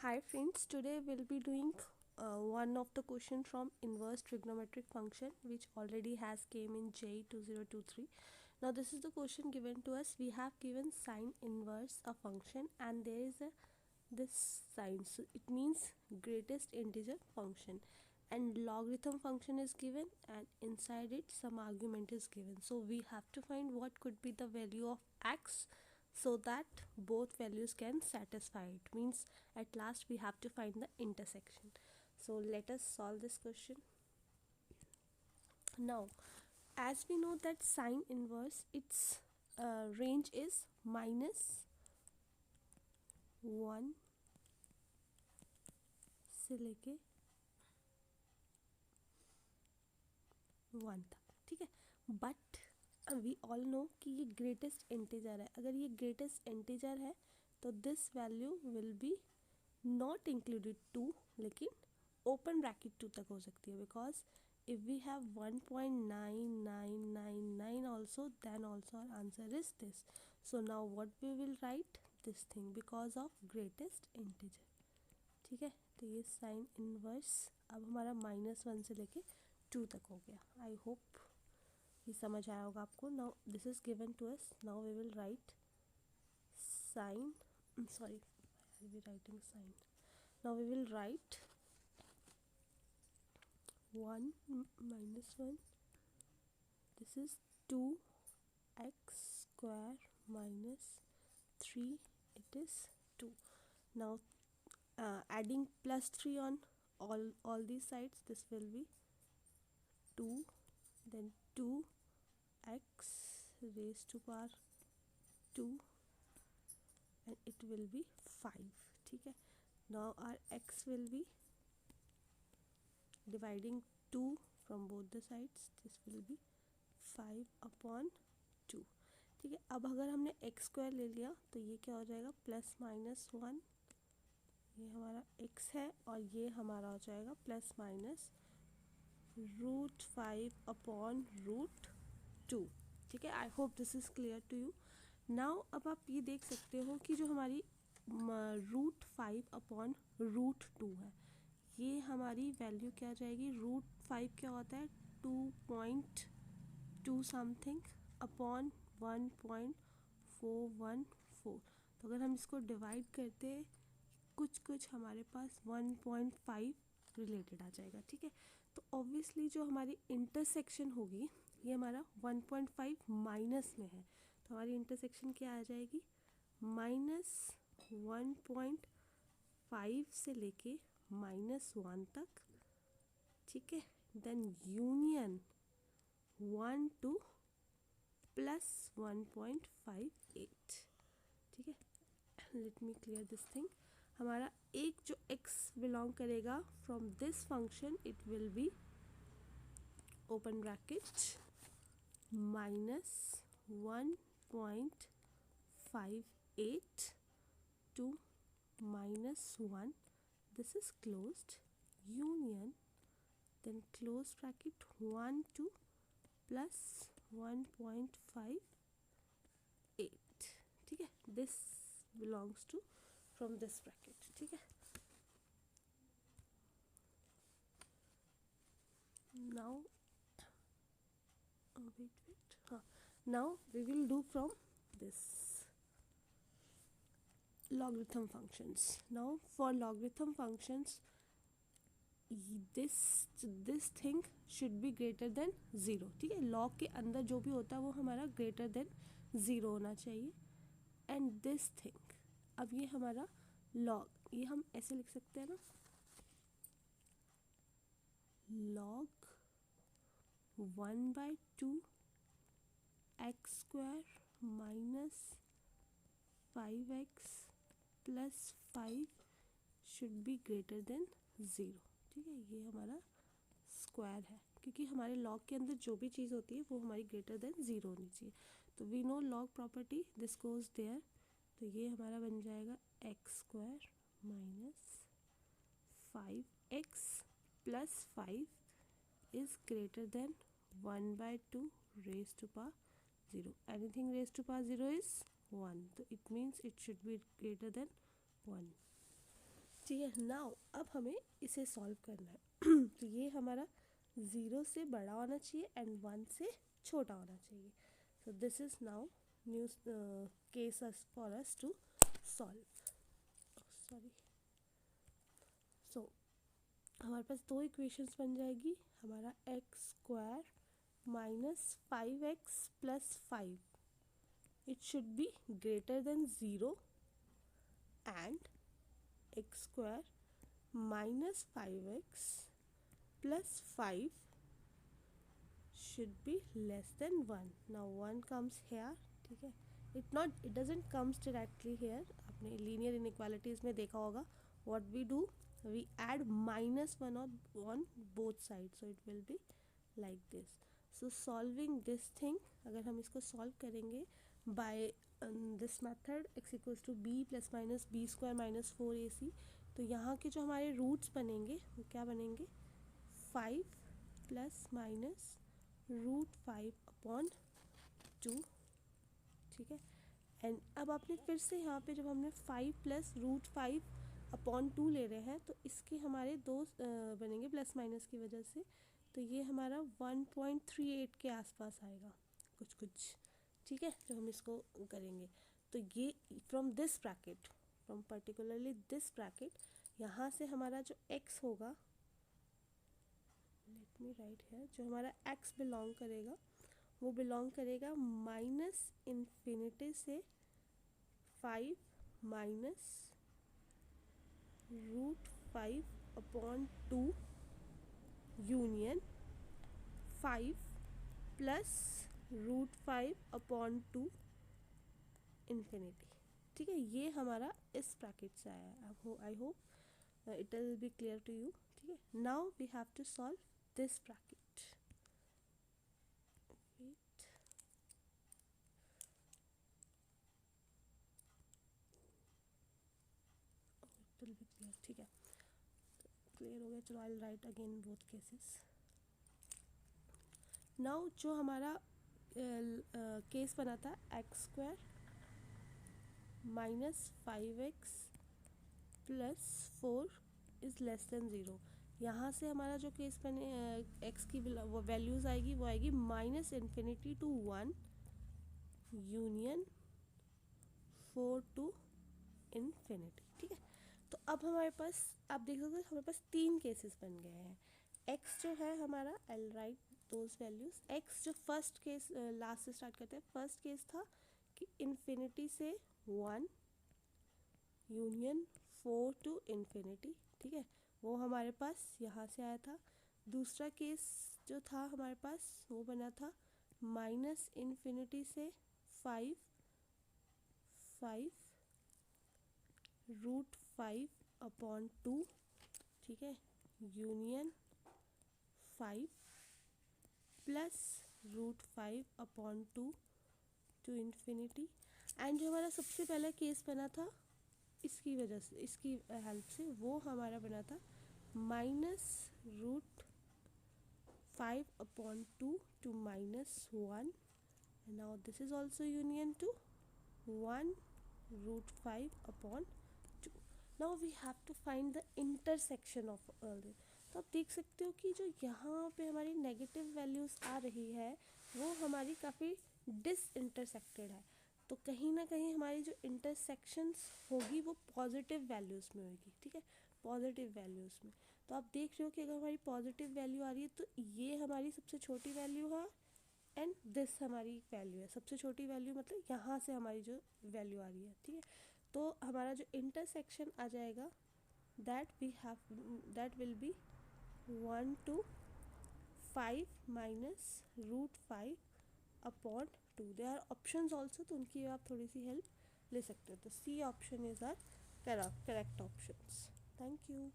Hi friends, today we'll be doing one of the question from inverse trigonometric function which already has came in JEE 2023. Now this is the question given to us. We have given sine inverse a function and there is a this sign, so it means greatest integer function, and logarithm function is given and inside it some argument is given. So we have to find what could be the value of x so that both values can satisfy it. Means at last we have to find the intersection. So let us solve this question. Now as we know that sine inverse, its range is -1 से लेके 1 तक, ठीक है. But we all know कि ये greatest integer है. अगर ये ग्रेटेस्ट इंटीजर है तो this value will be not included 2, लेकिन ओपन ब्रैकेट 2 तक हो सकती है. Because if we have 1.9999 also, then also our answer is this. So now what we will write this thing because of greatest integer. ठीक है, तो ये sine inverse अब हमारा -1 से लेके 2 तक हो गया. आई होप ये समझ आया होगा आपको. Now this is given to us. Now we will write sine, sorry I will be writing sine. Now we will write 1 -1. This is 2x square minus 3. It is 2. Now adding +3 on all these sides, this will be 2, then 2x raised to power 2 and it will be 5. ठीक है. Now our x will be dividing 2 from both the sides. This will be 5/2. ठीक है. अब अगर हमने x square ले लिया तो ये क्या हो जाएगा, +-1. ये हमारा x है और ये हमारा हो जाएगा +-√5/√2. ठीक है. I hope this is clear to you. Now अब आप ये देख सकते हो कि जो हमारी √5/√2 है, ये हमारी वैल्यू क्या आ जाएगी. √5 क्या होता है, 2.2 समथिंग अपॉन 1.414. तो अगर हम इसको डिवाइड करते हैं कुछ हमारे पास 1.5 रिलेटेड आ जाएगा. ठीक है. तो ऑब्वियसली जो हमारी इंटरसेक्शन होगी ये हमारा 1.5 माइनस में है, तो हमारी इंटरसेक्शन क्या आ जाएगी, -1.5 से लेके -1 तक. ठीक है. Then union 1 to +1.58. ठीक है. Let me clear this thing. हमारा एक जो x बिलोंग करेगा from this function, it will be open bracket -1.58 to -1. This is closed union, then close bracket 1 to +1.58. ठीक है. this belongs to from this bracket. ठीक है. now wait हाँ, now we will do from this logarithm functions. Now for logarithm functions, this thing should be greater than 0. ठीक है. log के अंदर जो भी होता है वो हमारा greater than 0 होना चाहिए. एंड दिस थिंग, अब ये हमारा log, ये हम ऐसे लिख सकते हैं ना, log 1/2 x square minus 5x plus 5 should be greater than 0. ठीक है. ये हमारा स्क्वायर है क्योंकि हमारे लॉग के अंदर जो भी चीज़ होती है वो हमारी ग्रेटर देन 0 होनी चाहिए. तो we know log property, this goes there. तो ये हमारा बन जाएगा x square minus 5x plus 5 is greater than 1/2 raised to power 0. Anything raised to power 0 is 1. So it means it should be greater than 1. ठीक है। Now अब हमें इसे सॉल्व करना है तो ये हमारा 0 से बड़ा होना चाहिए एंड 1 से छोटा होना चाहिए. So this is now new case for us to solve. Sorry. So हमारे पास दो इक्वेशंस बन जाएगी. हमारा x square minus 5x plus 5 it should be greater than 0 and x square minus 5x plus 5 should be less than 1. Now 1 comes here. ठीक है. It doesn't comes directly here. आपने linear inequalities में देखा होगा. What we do, we add minus 1 on both sides, so it will be like this. So solving this thing, अगर हम इसको solve करेंगे by this method, x equals to b plus minus b square minus 4ac, तो यहाँ के जो हमारे roots बनेंगे वो क्या बनेंगे 5 प्लस माइनस रूट 5 अपॉन 2. ठीक है. एंड अब आपने फिर से यहाँ पे जब हमने 5 प्लस रूट 5 अपॉन 2 ले रहे हैं तो इसके हमारे दो बनेंगे प्लस माइनस की वजह से, तो ये हमारा 1.38 के आसपास आएगा कुछ. ठीक है. जब हम इसको करेंगे तो ये from this bracket, from particularly this bracket, यहाँ से हमारा जो x होगा, लेट मी राइट हियर, जो हमारा x बिलोंग करेगा वो बिलोंग करेगा माइनस इन्फिनिटी से 5 minus root 5 upon 2 union 5 plus root 5 upon 2 infinity. ठीक है. ये हमारा इस ब्रैकेट से आया है. I hope it will be clear to you. ठीक है. Now we have to solve this bracket. Wait. It will be clear. ठीक है. क्लियर हो गया. चलो I'll write again both cases. Now जो हमारा केस बना था x square minus 5x plus 4 is less than 0, यहाँ से हमारा जो केस बने एक्स की वो वैल्यूज़ आएगी वो आएगी minus infinity to 1 union 4 to infinity. ठीक है. तो अब हमारे पास आप देख सकते हो हमारे पास 3 केसेस बन गए हैं. एक्स जो है हमारा आई राइट दोज वैल्यूज़. एक्स जो फर्स्ट केस लास्ट से स्टार्ट करते हैं. फर्स्ट केस था कि इन्फिनिटी से 1 यूनियन 4 टू इन्फिनिटी. ठीक है. वो हमारे पास यहाँ से आया था. दूसरा केस जो था हमारे पास वो बना था माइनस इन्फिनिटी से 5 रूट 5 अपॉन 2. ठीक है. Union 5 plus root 5 upon 2 to infinity. And जो हमारा सबसे पहला केस बना था इसकी वजह से, इसकी हेल्प से, वो हमारा बना था minus root 5 upon 2 to minus 1. Now this is also union to 1 root 5 upon 2. Now we have to find the intersection of all this. तो आप देख सकते हो कि जो यहाँ पे हमारी नेगेटिव वैल्यूज़ आ रही है वो हमारी काफ़ी डिसइंटरसेक्टेड है. तो कहीं ना कहीं हमारी जो इंटरसेक्शंस होगी वो पॉजिटिव वैल्यूज़ में होगी. ठीक है. पॉजिटिव वैल्यूज़ में. तो आप देख रहे हो कि अगर हमारी पॉजिटिव वैल्यू आ रही है तो ये हमारी सबसे छोटी वैल्यू है एंड दिस हमारी वैल्यू है. सबसे छोटी वैल्यू मतलब यहाँ से हमारी जो वैल्यू आ रही है. ठीक है. तो हमारा जो इंटरसेक्शन आ जाएगा that will be 1 to 5 minus root 5 upon 2. They are options also, तो उनकी आप थोड़ी सी हेल्प ले सकते हो. तो C option is are correct options. Thank you.